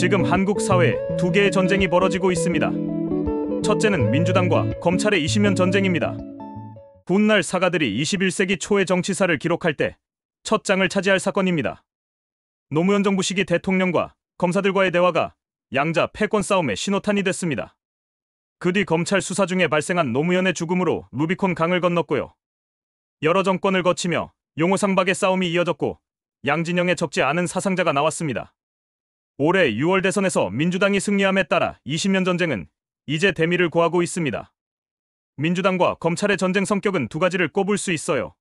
지금 한국 사회에 두 개의 전쟁이 벌어지고 있습니다. 첫째는 민주당과 검찰의 20년 전쟁입니다. 훗날 사가들이 21세기 초의 정치사를 기록할 때 첫 장을 차지할 사건입니다. 노무현 정부 시기 대통령과 검사들과의 대화가 양자 패권 싸움의 신호탄이 됐습니다. 그 뒤 검찰 수사 중에 발생한 노무현의 죽음으로 루비콘 강을 건넜고요. 여러 정권을 거치며 용호상박의 싸움이 이어졌고 양진영의 적지 않은 사상자가 나왔습니다. 올해 6월 대선에서 민주당이 승리함에 따라 20년 전쟁은 이제 대미를 고하고 있습니다. 민주당과 검찰의 전쟁 성격은 두 가지를 꼽을 수 있어요.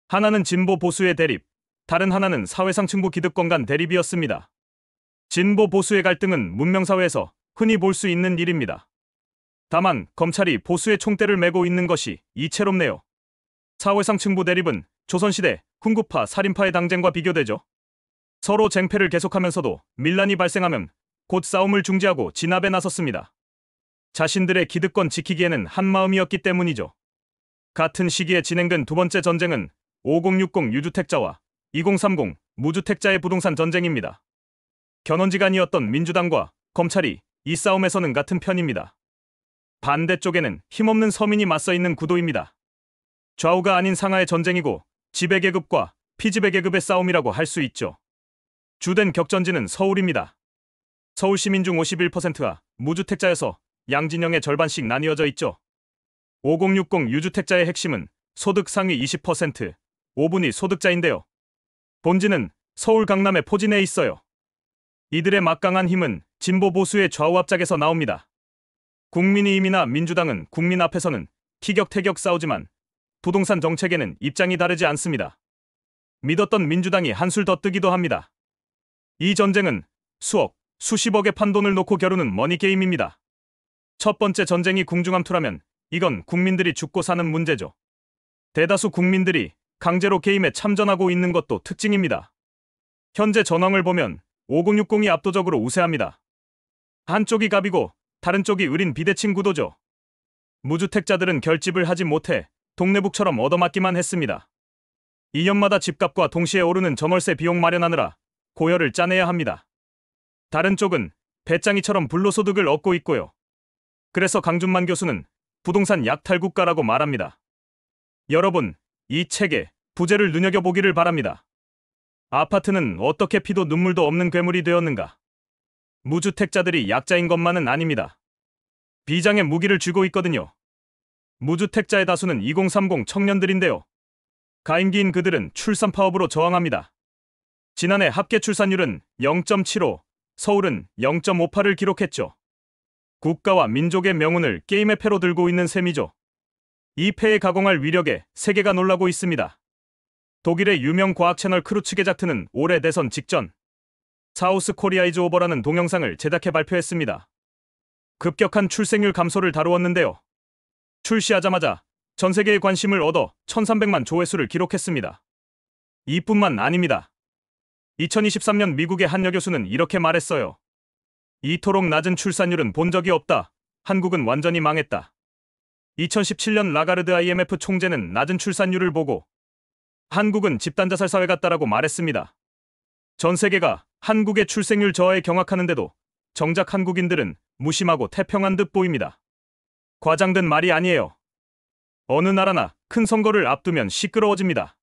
하나는 진보 보수의 대립, 다른 하나는 사회상 층부 기득권 간 대립이었습니다. 진보 보수의 갈등은 문명사회에서 흔히 볼 수 있는 일입니다. 다만 검찰이 보수의 총대를 메고 있는 것이 이채롭네요. 사회상 층부 대립은 조선시대 훈구파 살인파의 당쟁과 비교되죠. 서로 쟁패를 계속하면서도 밀란이 발생하면 곧 싸움을 중지하고 진압에 나섰습니다. 자신들의 기득권 지키기에는 한마음이었기 때문이죠. 같은 시기에 진행된 두 번째 전쟁은 5060 유주택자와 2030 무주택자의 부동산 전쟁입니다. 견원지간이었던 민주당과 검찰이 이 싸움에서는 같은 편입니다. 반대쪽에는 힘없는 서민이 맞서 있는 구도입니다. 좌우가 아닌 상하의 전쟁이고 지배계급과 피지배계급의 싸움이라고 할 수 있죠. 주된 격전지는 서울입니다. 서울 시민 중 51%가 무주택자여서 양진영의 절반씩 나뉘어져 있죠. 5060 유주택자의 핵심은 소득 상위 20%, 5분이 소득자인데요. 본진은 서울 강남의 포진에 있어요. 이들의 막강한 힘은 진보 보수의 좌우 합작에서 나옵니다. 국민의힘이나 민주당은 국민 앞에서는 티격태격 싸우지만 부동산 정책에는 입장이 다르지 않습니다. 믿었던 민주당이 한술 더 뜨기도 합니다. 이 전쟁은 수억, 수십억의 판돈을 놓고 겨루는 머니게임입니다. 첫 번째 전쟁이 궁중암투라면 이건 국민들이 죽고 사는 문제죠. 대다수 국민들이 강제로 게임에 참전하고 있는 것도 특징입니다. 현재 전황을 보면 5060이 압도적으로 우세합니다. 한쪽이 갑이고 다른 쪽이 을인 비대칭 구도죠. 무주택자들은 결집을 하지 못해 동네북처럼 얻어맞기만 했습니다. 2년마다 집값과 동시에 오르는 전월세 비용 마련하느라 고열을 짜내야 합니다. 다른 쪽은 배짱이처럼 불로소득을 얻고 있고요. 그래서 강준만 교수는 부동산 약탈국가라고 말합니다. 여러분, 이 책의 부제를 눈여겨보기를 바랍니다. 아파트는 어떻게 피도 눈물도 없는 괴물이 되었는가? 무주택자들이 약자인 것만은 아닙니다. 비장의 무기를 쥐고 있거든요. 무주택자의 다수는 2030 청년들인데요. 가임기인 그들은 출산 파업으로 저항합니다. 지난해 합계 출산율은 0.75, 서울은 0.58을 기록했죠. 국가와 민족의 명운을 게임의 패로 들고 있는 셈이죠. 이 패에 가공할 위력에 세계가 놀라고 있습니다. 독일의 유명 과학 채널 크루츠게자트는 올해 대선 직전 사우스 코리아 이즈 오버라는 동영상을 제작해 발표했습니다. 급격한 출생률 감소를 다루었는데요. 출시하자마자 전 세계의 관심을 얻어 1300만 조회수를 기록했습니다. 이뿐만 아닙니다. 2023년 미국의 한 여교수는 이렇게 말했어요. 이토록 낮은 출산율은 본 적이 없다. 한국은 완전히 망했다. 2017년 라가르드 IMF 총재는 낮은 출산율을 보고 한국은 집단자살 사회 같다라고 말했습니다. 전 세계가 한국의 출생률 저하에 경악하는데도 정작 한국인들은 무심하고 태평한 듯 보입니다. 과장된 말이 아니에요. 어느 나라나 큰 선거를 앞두면 시끄러워집니다.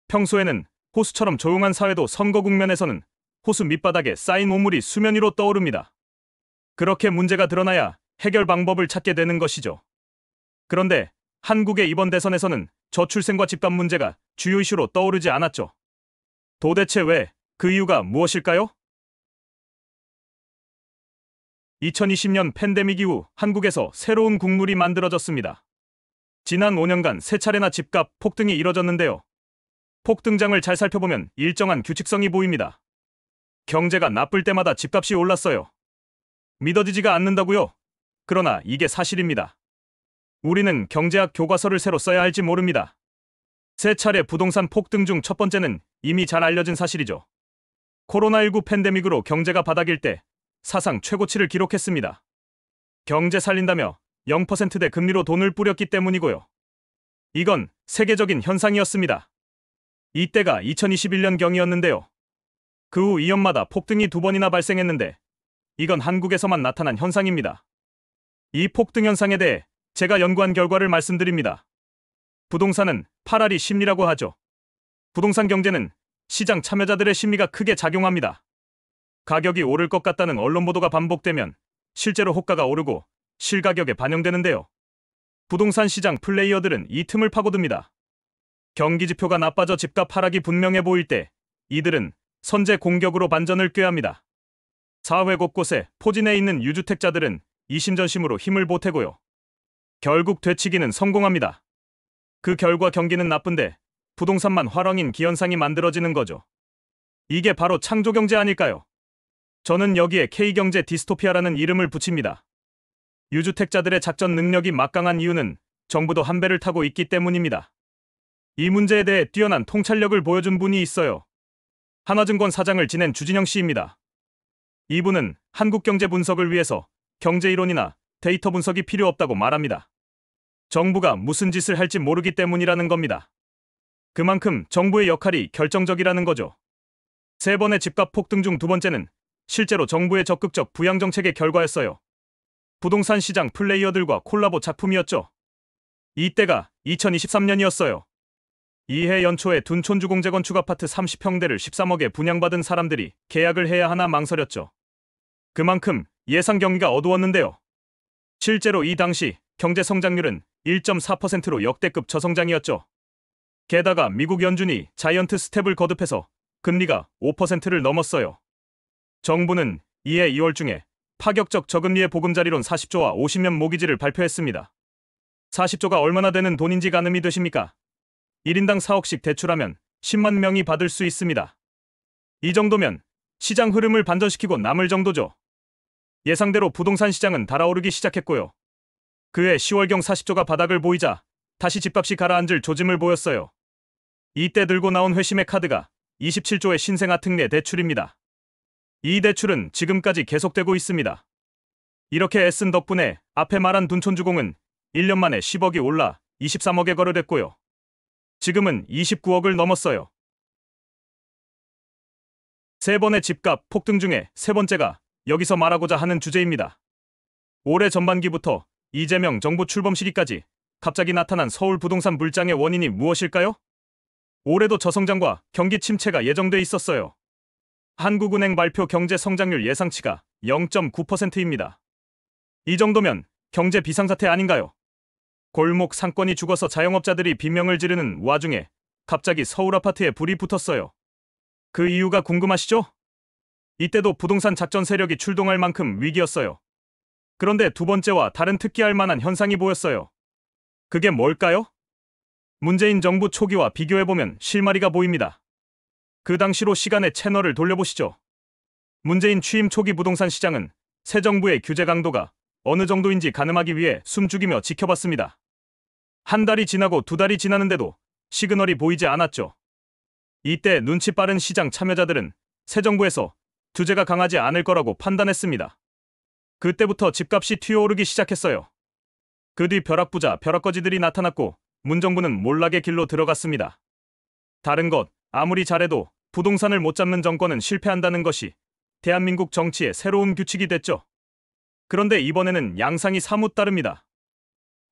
평소에는 호수처럼 조용한 사회도 선거 국면에서는 호수 밑바닥에 쌓인 오물이 수면 위로 떠오릅니다. 그렇게 문제가 드러나야 해결 방법을 찾게 되는 것이죠. 그런데 한국의 이번 대선에서는 저출생과 집값 문제가 주요 이슈로 떠오르지 않았죠. 도대체 왜? 그 이유가 무엇일까요? 2020년 팬데믹 이후 한국에서 새로운 국룰이 만들어졌습니다. 지난 5년간 세 차례나 집값 폭등이 이뤄졌는데요. 폭등장을 잘 살펴보면 일정한 규칙성이 보입니다. 경제가 나쁠 때마다 집값이 올랐어요. 믿어지지가 않는다고요? 그러나 이게 사실입니다. 우리는 경제학 교과서를 새로 써야 할지 모릅니다. 세 차례 부동산 폭등 중 첫 번째는 이미 잘 알려진 사실이죠. 코로나19 팬데믹으로 경제가 바닥일 때 사상 최고치를 기록했습니다. 경제 살린다며 0%대 금리로 돈을 뿌렸기 때문이고요. 이건 세계적인 현상이었습니다. 이때가 2021년경이었는데요. 그 후 2년마다 폭등이 2번이나 발생했는데 이건 한국에서만 나타난 현상입니다. 이 폭등 현상에 대해 제가 연구한 결과를 말씀드립니다. 부동산은 8알이 심리라고 하죠. 부동산 경제는 시장 참여자들의 심리가 크게 작용합니다. 가격이 오를 것 같다는 언론 보도가 반복되면 실제로 호가가 오르고 실가격에 반영되는데요. 부동산 시장 플레이어들은 이 틈을 파고듭니다. 경기 지표가 나빠져 집값 하락이 분명해 보일 때 이들은 선제 공격으로 반전을 꾀합니다. 사회 곳곳에 포진해 있는 유주택자들은 이심전심으로 힘을 보태고요. 결국 되치기는 성공합니다. 그 결과 경기는 나쁜데 부동산만 화랑인 기현상이 만들어지는 거죠. 이게 바로 창조경제 아닐까요? 저는 여기에 K경제 디스토피아라는 이름을 붙입니다. 유주택자들의 작전 능력이 막강한 이유는 정부도 한 배를 타고 있기 때문입니다. 이 문제에 대해 뛰어난 통찰력을 보여준 분이 있어요. 한화증권 사장을 지낸 주진영 씨입니다. 이분은 한국 경제 분석을 위해서 경제 이론이나 데이터 분석이 필요 없다고 말합니다. 정부가 무슨 짓을 할지 모르기 때문이라는 겁니다. 그만큼 정부의 역할이 결정적이라는 거죠. 3번의 집값 폭등 중 2번째는 실제로 정부의 적극적 부양 정책의 결과였어요. 부동산 시장 플레이어들과 콜라보 작품이었죠. 이때가 2023년이었어요. 이해 연초에 둔촌주공 재건축 아파트 30평대를 13억에 분양받은 사람들이 계약을 해야 하나 망설였죠. 그만큼 예상 경기가 어두웠는데요. 실제로 이 당시 경제 성장률은 1.4%로 역대급 저성장이었죠. 게다가 미국 연준이 자이언트 스텝을 거듭해서 금리가 5%를 넘었어요. 정부는 이해 2월 중에 파격적 저금리의 보금자리론 40조와 50년 모기지를 발표했습니다. 40조가 얼마나 되는 돈인지 가늠이 되십니까? 1인당 4억씩 대출하면 10만 명이 받을 수 있습니다. 이 정도면 시장 흐름을 반전시키고 남을 정도죠. 예상대로 부동산 시장은 달아오르기 시작했고요. 그해 10월경 40조가 바닥을 보이자 다시 집값이 가라앉을 조짐을 보였어요. 이때 들고 나온 회심의 카드가 27조의 신생아 특례 대출입니다. 이 대출은 지금까지 계속되고 있습니다. 이렇게 애쓴 덕분에 앞에 말한 둔촌주공은 1년 만에 10억이 올라 23억에 거래됐고요. 지금은 29억을 넘었어요. 3번의 집값 폭등 중에 3번째가 여기서 말하고자 하는 주제입니다. 올해 전반기부터 이재명 정부 출범 시기까지 갑자기 나타난 서울 부동산 불장의 원인이 무엇일까요? 올해도 저성장과 경기 침체가 예정돼 있었어요. 한국은행 발표 경제 성장률 예상치가 0.9%입니다. 이 정도면 경제 비상사태 아닌가요? 골목 상권이 죽어서 자영업자들이 비명을 지르는 와중에 갑자기 서울 아파트에 불이 붙었어요. 그 이유가 궁금하시죠? 이때도 부동산 작전 세력이 출동할 만큼 위기였어요. 그런데 2번째와 다른 특기할 만한 현상이 보였어요. 그게 뭘까요? 문재인 정부 초기와 비교해보면 실마리가 보입니다. 그 당시로 시간의 채널을 돌려보시죠. 문재인 취임 초기 부동산 시장은 새 정부의 규제 강도가 어느 정도인지 가늠하기 위해 숨죽이며 지켜봤습니다. 한 달이 지나고 2달이 지나는데도 시그널이 보이지 않았죠. 이때 눈치 빠른 시장 참여자들은 새 정부에서 규제가 강하지 않을 거라고 판단했습니다. 그때부터 집값이 튀어오르기 시작했어요. 그 뒤 벼락부자 벼락거지들이 나타났고 문정부는 몰락의 길로 들어갔습니다. 다른 것 아무리 잘해도 부동산을 못 잡는 정권은 실패한다는 것이 대한민국 정치의 새로운 규칙이 됐죠. 그런데 이번에는 양상이 사뭇 다릅니다.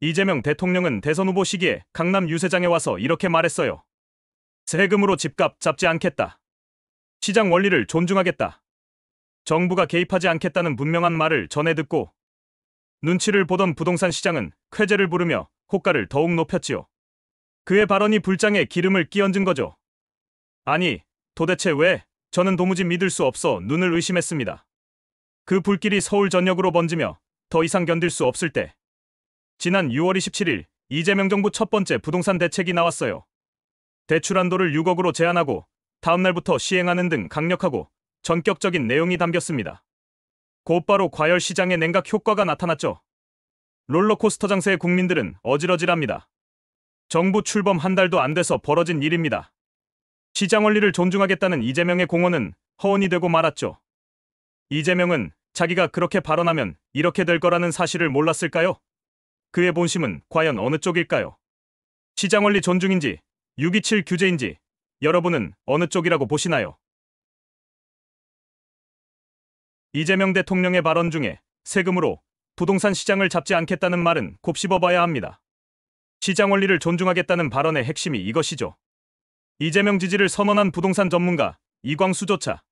이재명 대통령은 대선 후보 시기에 강남 유세장에 와서 이렇게 말했어요. 세금으로 집값 잡지 않겠다. 시장 원리를 존중하겠다. 정부가 개입하지 않겠다는 분명한 말을 전해 듣고 눈치를 보던 부동산 시장은 쾌재를 부르며 호가를 더욱 높였지요. 그의 발언이 불장에 기름을 끼얹은 거죠. 아니, 도대체 왜? 저는 도무지 믿을 수 없어 눈을 의심했습니다. 그 불길이 서울 전역으로 번지며 더 이상 견딜 수 없을 때 지난 6월 27일 이재명 정부 첫 번째 부동산 대책이 나왔어요. 대출 한도를 6억으로 제한하고 다음 날부터 시행하는 등 강력하고 전격적인 내용이 담겼습니다. 곧바로 과열 시장의 냉각 효과가 나타났죠. 롤러코스터 장세의 국민들은 어질어질합니다. 정부 출범 한 달도 안 돼서 벌어진 일입니다. 시장 원리를 존중하겠다는 이재명의 공언은 허언이 되고 말았죠. 이재명은 자기가 그렇게 발언하면 이렇게 될 거라는 사실을 몰랐을까요? 그의 본심은 과연 어느 쪽일까요? 시장 원리 존중인지 627 규제인지 여러분은 어느 쪽이라고 보시나요? 이재명 대통령의 발언 중에 세금으로 부동산 시장을 잡지 않겠다는 말은 곱씹어봐야 합니다. 시장 원리를 존중하겠다는 발언의 핵심이 이것이죠. 이재명 지지를 선언한 부동산 전문가 이광수조차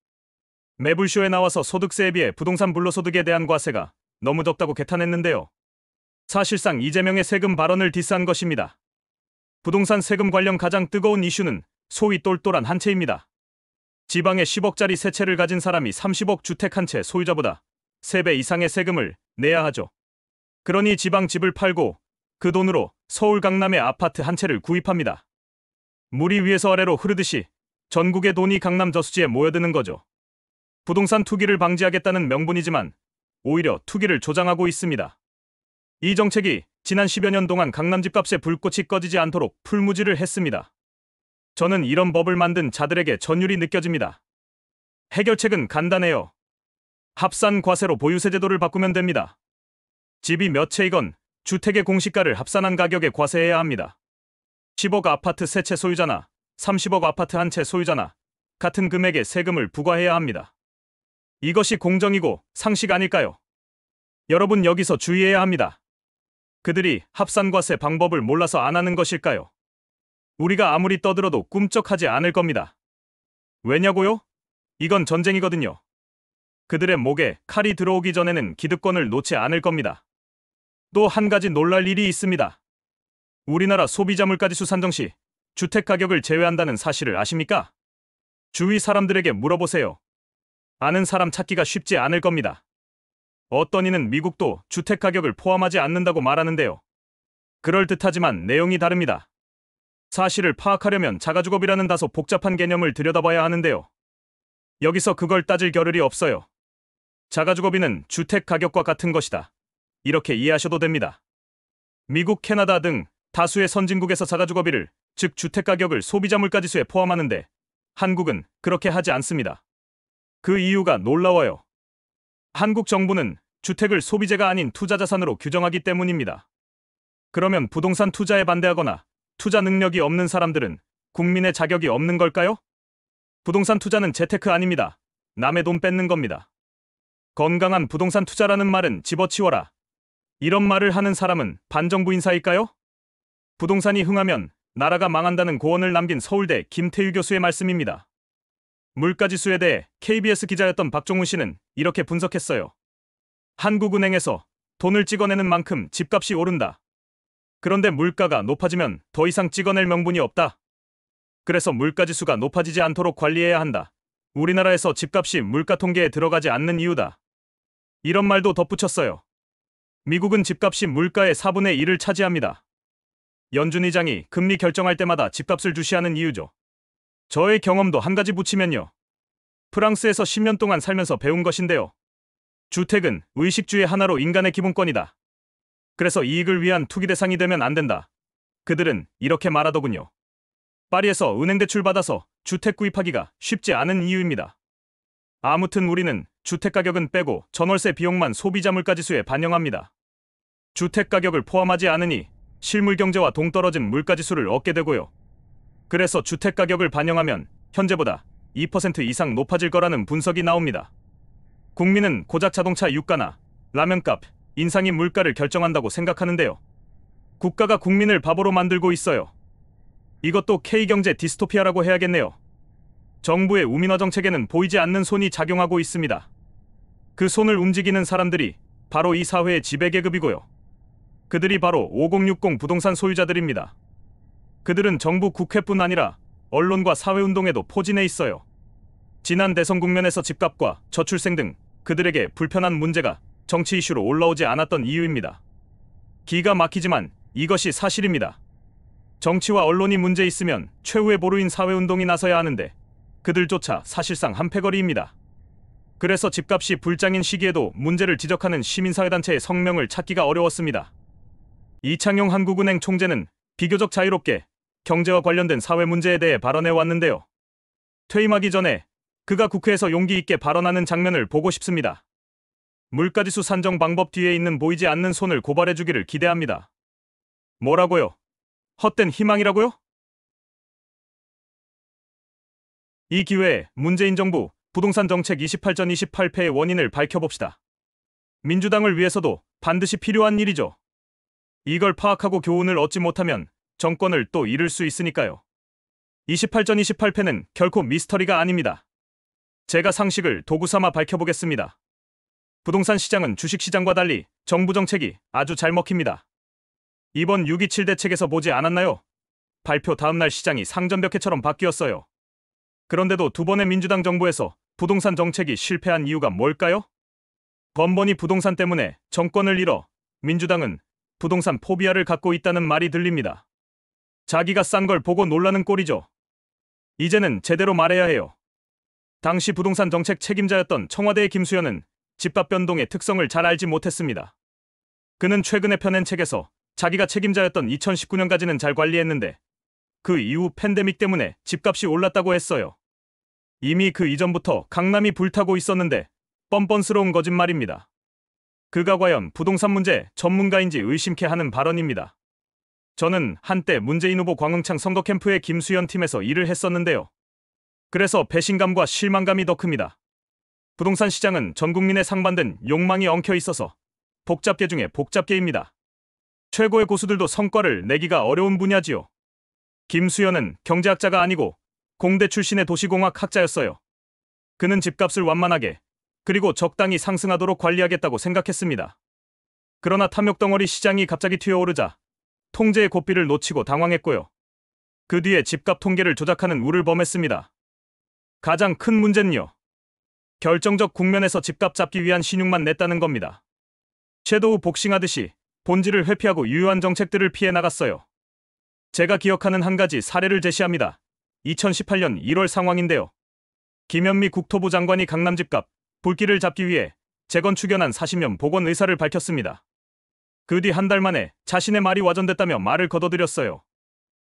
매불쇼에 나와서 소득세에 비해 부동산 불로소득에 대한 과세가 너무 적다고 개탄했는데요. 사실상 이재명의 세금 발언을 디스한 것입니다. 부동산 세금 관련 가장 뜨거운 이슈는 소위 똘똘한 한 채입니다. 지방에 10억짜리 세 채를 가진 사람이 30억 주택 한 채 소유자보다 3배 이상의 세금을 내야 하죠. 그러니 지방 집을 팔고 그 돈으로 서울 강남의 아파트 한 채를 구입합니다. 물이 위에서 아래로 흐르듯이 전국의 돈이 강남 저수지에 모여드는 거죠. 부동산 투기를 방지하겠다는 명분이지만 오히려 투기를 조장하고 있습니다. 이 정책이 지난 10여 년 동안 강남 집값의 불꽃이 꺼지지 않도록 풀무지를 했습니다. 저는 이런 법을 만든 자들에게 전율이 느껴집니다. 해결책은 간단해요. 합산 과세로 보유세 제도를 바꾸면 됩니다. 집이 몇 채이건 주택의 공시가를 합산한 가격에 과세해야 합니다. 10억 아파트 세 채 소유자나 30억 아파트 한 채 소유자나 같은 금액의 세금을 부과해야 합니다. 이것이 공정이고 상식 아닐까요? 여러분 여기서 주의해야 합니다. 그들이 합산과세 방법을 몰라서 안 하는 것일까요? 우리가 아무리 떠들어도 꿈쩍하지 않을 겁니다. 왜냐고요? 이건 전쟁이거든요. 그들의 목에 칼이 들어오기 전에는 기득권을 놓지 않을 겁니다. 또 한 가지 놀랄 일이 있습니다. 우리나라 소비자 물가지수 산정 시 주택 가격을 제외한다는 사실을 아십니까? 주위 사람들에게 물어보세요. 아는 사람 찾기가 쉽지 않을 겁니다. 어떤 이는 미국도 주택 가격을 포함하지 않는다고 말하는데요. 그럴듯하지만 내용이 다릅니다. 사실을 파악하려면 자가주거비라는 다소 복잡한 개념을 들여다봐야 하는데요. 여기서 그걸 따질 겨를이 없어요. 자가주거비는 주택 가격과 같은 것이다. 이렇게 이해하셔도 됩니다. 미국, 캐나다 등 다수의 선진국에서 자가주거비를, 즉 주택 가격을 소비자 물가지수에 포함하는데 한국은 그렇게 하지 않습니다. 그 이유가 놀라워요. 한국 정부는 주택을 소비재가 아닌 투자자산으로 규정하기 때문입니다. 그러면 부동산 투자에 반대하거나 투자 능력이 없는 사람들은 국민의 자격이 없는 걸까요? 부동산 투자는 재테크 아닙니다. 남의 돈 뺏는 겁니다. 건강한 부동산 투자라는 말은 집어치워라. 이런 말을 하는 사람은 반정부 인사일까요? 부동산이 흥하면 나라가 망한다는 고언을 남긴 서울대 김태유 교수의 말씀입니다. 물가지수에 대해 KBS 기자였던 박종훈 씨는 이렇게 분석했어요. 한국은행에서 돈을 찍어내는 만큼 집값이 오른다. 그런데 물가가 높아지면 더 이상 찍어낼 명분이 없다. 그래서 물가지수가 높아지지 않도록 관리해야 한다. 우리나라에서 집값이 물가 통계에 들어가지 않는 이유다. 이런 말도 덧붙였어요. 미국은 집값이 물가의 4분의 1을 차지합니다. 연준 의장이 금리 결정할 때마다 집값을 주시하는 이유죠. 저의 경험도 한 가지 붙이면요. 프랑스에서 10년 동안 살면서 배운 것인데요. 주택은 의식주의 하나로 인간의 기본권이다. 그래서 이익을 위한 투기 대상이 되면 안 된다. 그들은 이렇게 말하더군요. 파리에서 은행 대출 받아서 주택 구입하기가 쉽지 않은 이유입니다. 아무튼 우리는 주택 가격은 빼고 전월세 비용만 소비자 물가지수에 반영합니다. 주택 가격을 포함하지 않으니 실물 경제와 동떨어진 물가지수를 얻게 되고요. 그래서 주택 가격을 반영하면 현재보다 2% 이상 높아질 거라는 분석이 나옵니다. 국민은 고작 자동차 유가나 라면값, 인상이 물가를 결정한다고 생각하는데요. 국가가 국민을 바보로 만들고 있어요. 이것도 K경제 디스토피아라고 해야겠네요. 정부의 우민화 정책에는 보이지 않는 손이 작용하고 있습니다. 그 손을 움직이는 사람들이 바로 이 사회의 지배계급이고요. 그들이 바로 5060 부동산 소유자들입니다. 그들은 정부 국회뿐 아니라 언론과 사회운동에도 포진해 있어요. 지난 대선 국면에서 집값과 저출생 등 그들에게 불편한 문제가 정치 이슈로 올라오지 않았던 이유입니다. 기가 막히지만 이것이 사실입니다. 정치와 언론이 문제 있으면 최후의 보루인 사회운동이 나서야 하는데 그들조차 사실상 한패거리입니다. 그래서 집값이 불장인 시기에도 문제를 지적하는 시민사회단체의 성명을 찾기가 어려웠습니다. 이창용 한국은행 총재는 비교적 자유롭게 경제와 관련된 사회 문제에 대해 발언해 왔는데요. 퇴임하기 전에 그가 국회에서 용기 있게 발언하는 장면을 보고 싶습니다. 물가지수 산정 방법 뒤에 있는 보이지 않는 손을 고발해 주기를 기대합니다. 뭐라고요? 헛된 희망이라고요? 이 기회에 문재인 정부 부동산 정책 28전 28패의 원인을 밝혀봅시다. 민주당을 위해서도 반드시 필요한 일이죠. 이걸 파악하고 교훈을 얻지 못하면 정권을 또 잃을 수 있으니까요. 28전 28패는 결코 미스터리가 아닙니다. 제가 상식을 도구 삼아 밝혀보겠습니다. 부동산 시장은 주식시장과 달리 정부 정책이 아주 잘 먹힙니다. 이번 6.27 대책에서 보지 않았나요? 발표 다음날 시장이 상전벽해처럼 바뀌었어요. 그런데도 두 번의 민주당 정부에서 부동산 정책이 실패한 이유가 뭘까요? 번번이 부동산 때문에 정권을 잃어 민주당은 부동산 포비아를 갖고 있다는 말이 들립니다. 자기가 싼 걸 보고 놀라는 꼴이죠. 이제는 제대로 말해야 해요. 당시 부동산 정책 책임자였던 청와대의 김수현은 집값 변동의 특성을 잘 알지 못했습니다. 그는 최근에 펴낸 책에서 자기가 책임자였던 2019년까지는 잘 관리했는데 그 이후 팬데믹 때문에 집값이 올랐다고 했어요. 이미 그 이전부터 강남이 불타고 있었는데 뻔뻔스러운 거짓말입니다. 그가 과연 부동산 문제 전문가인지 의심케 하는 발언입니다. 저는 한때 문재인 후보 광흥창 선거 캠프의 김수현 팀에서 일을 했었는데요. 그래서 배신감과 실망감이 더 큽니다. 부동산 시장은 전 국민의 상반된 욕망이 엉켜 있어서 복잡계 중에 복잡계입니다. 최고의 고수들도 성과를 내기가 어려운 분야지요. 김수현은 경제학자가 아니고 공대 출신의 도시공학 학자였어요. 그는 집값을 완만하게 그리고 적당히 상승하도록 관리하겠다고 생각했습니다. 그러나 탐욕덩어리 시장이 갑자기 튀어오르자 통제의 고삐를 놓치고 당황했고요. 그 뒤에 집값 통계를 조작하는 우를 범했습니다. 가장 큰 문제는요. 결정적 국면에서 집값 잡기 위한 신용만 냈다는 겁니다. 섀도우 복싱하듯이 본질을 회피하고 유효한 정책들을 피해 나갔어요. 제가 기억하는 한 가지 사례를 제시합니다. 2018년 1월 상황인데요. 김현미 국토부 장관이 강남 집값 불길을 잡기 위해 재건축연한 40년 복원 의사를 밝혔습니다. 그 뒤 한 달 만에 자신의 말이 와전됐다며 말을 거둬들였어요.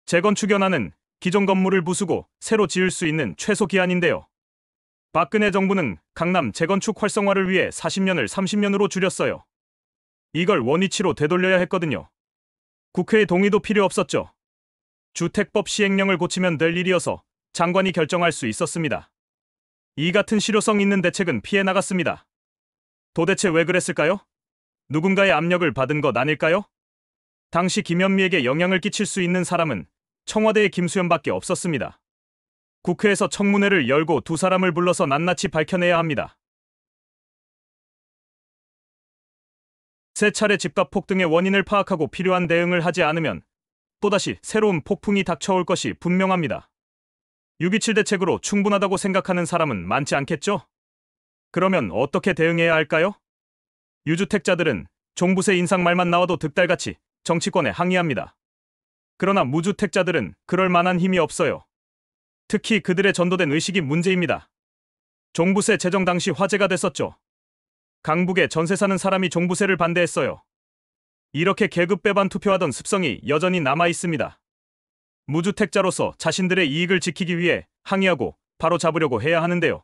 재건축연한은 기존 건물을 부수고 새로 지을 수 있는 최소 기한인데요. 박근혜 정부는 강남 재건축 활성화를 위해 40년을 30년으로 줄였어요. 이걸 원위치로 되돌려야 했거든요. 국회의 동의도 필요 없었죠. 주택법 시행령을 고치면 될 일이어서 장관이 결정할 수 있었습니다. 이 같은 실효성 있는 대책은 피해 나갔습니다. 도대체 왜 그랬을까요? 누군가의 압력을 받은 것 아닐까요? 당시 김현미에게 영향을 끼칠 수 있는 사람은 청와대의 김수현밖에 없었습니다. 국회에서 청문회를 열고 두 사람을 불러서 낱낱이 밝혀내야 합니다. 세 차례 집값 폭등의 원인을 파악하고 필요한 대응을 하지 않으면 또다시 새로운 폭풍이 닥쳐올 것이 분명합니다. 6.27 대책으로 충분하다고 생각하는 사람은 많지 않겠죠? 그러면 어떻게 대응해야 할까요? 유주택자들은 종부세 인상 말만 나와도 득달같이 정치권에 항의합니다. 그러나 무주택자들은 그럴 만한 힘이 없어요. 특히 그들의 전도된 의식이 문제입니다. 종부세 제정 당시 화제가 됐었죠. 강북에 전세 사는 사람이 종부세를 반대했어요. 이렇게 계급 배반 투표하던 습성이 여전히 남아 있습니다. 무주택자로서 자신들의 이익을 지키기 위해 항의하고 바로 잡으려고 해야 하는데요.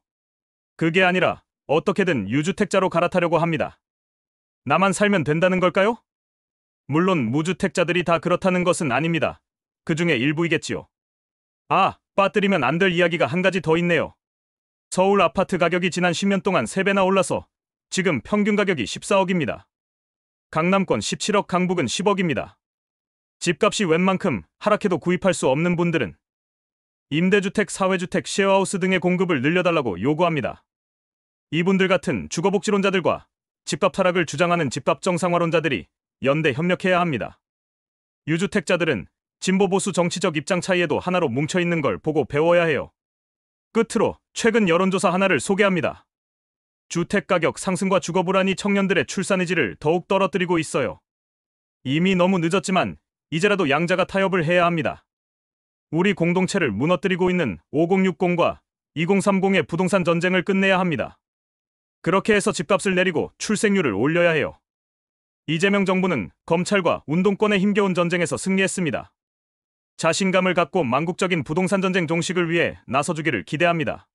그게 아니라 어떻게든 유주택자로 갈아타려고 합니다. 나만 살면 된다는 걸까요? 물론 무주택자들이 다 그렇다는 것은 아닙니다. 그 중에 일부이겠지요. 빠뜨리면 안 될 이야기가 한 가지 더 있네요. 서울 아파트 가격이 지난 10년 동안 3배나 올라서 지금 평균 가격이 14억입니다. 강남권 17억, 강북은 10억입니다. 집값이 웬만큼 하락해도 구입할 수 없는 분들은 임대주택, 사회주택, 쉐어하우스 등의 공급을 늘려달라고 요구합니다. 이분들 같은 주거복지론자들과 집값 하락을 주장하는 집값 정상화론자들이 연대 협력해야 합니다. 유주택자들은 진보보수 정치적 입장 차이에도 하나로 뭉쳐있는 걸 보고 배워야 해요. 끝으로 최근 여론조사 하나를 소개합니다. 주택가격 상승과 주거불안이 청년들의 출산 의지를 더욱 떨어뜨리고 있어요. 이미 너무 늦었지만 이제라도 양자가 타협을 해야 합니다. 우리 공동체를 무너뜨리고 있는 5060과 2030의 부동산 전쟁을 끝내야 합니다. 그렇게 해서 집값을 내리고 출생률을 올려야 해요. 이재명 정부는 검찰과 운동권에 힘겨운 전쟁에서 승리했습니다. 자신감을 갖고 망국적인 부동산 전쟁 종식을 위해 나서주기를 기대합니다.